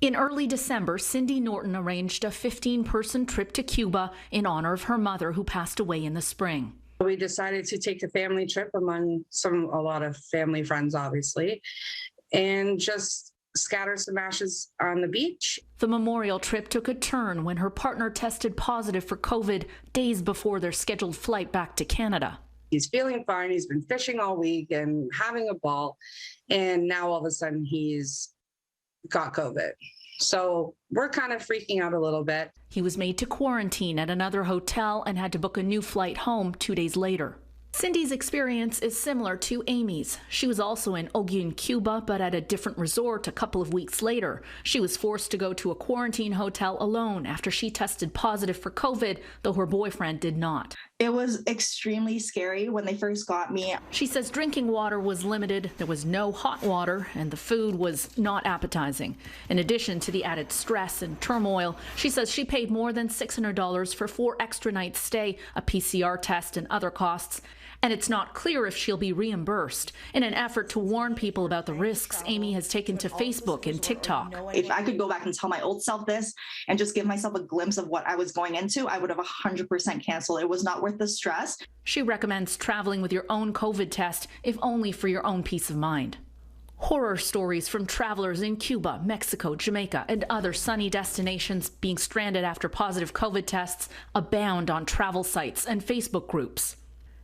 In early December, Cindy Norton arranged a 15-person trip to Cuba in honor of her mother, who passed away in the spring. We decided to take a family trip among a lot of family friends, obviously, and just scatter some ashes on the beach. The memorial trip took a turn when her partner tested positive for COVID days before their scheduled flight back to Canada. He's feeling fine. He's been fishing all week and having a ball. And now all of a sudden he's got COVID. So we're kind of freaking out a little bit. He was made to quarantine at another hotel and had to book a new flight home 2 days later. Cindy's experience is similar to Amy's. She was also in Holguín, Cuba, but at a different resort a couple of weeks later. She was forced to go to a quarantine hotel alone after she tested positive for COVID, though her boyfriend did not. It was extremely scary when they first got me. She says drinking water was limited, there was no hot water, and the food was not appetizing. In addition to the added stress and turmoil, she says she paid more than $600 for 4 extra nights stay, a PCR test, and other costs. And it's not clear if she'll be reimbursed. In an effort to warn people about the risks, Amy has taken to Facebook and TikTok. If I could go back and tell my old self this and just give myself a glimpse of what I was going into, I would have 100% canceled. It was not worth the stress. She recommends traveling with your own COVID test, if only for your own peace of mind. Horror stories from travelers in Cuba, Mexico, Jamaica, and other sunny destinations being stranded after positive COVID tests abound on travel sites and Facebook groups.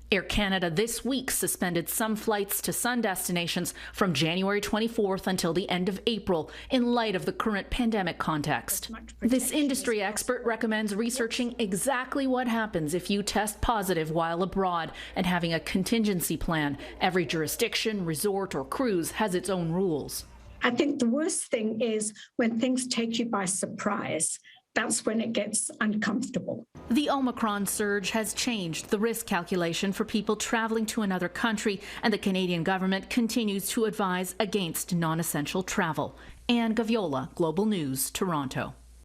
Air Canada this week suspended some flights to sun destinations from January 24th until the end of April in light of the current pandemic context. This industry expert recommends researching exactly what happens if you test positive while abroad and having a contingency plan. Every jurisdiction, resort, or cruise has its own rules. I think the worst thing is when things take you by surprise. That's when it gets uncomfortable. The Omicron surge has changed the risk calculation for people traveling to another country, and the Canadian government continues to advise against non-essential travel. Gaviola, Global News, Toronto.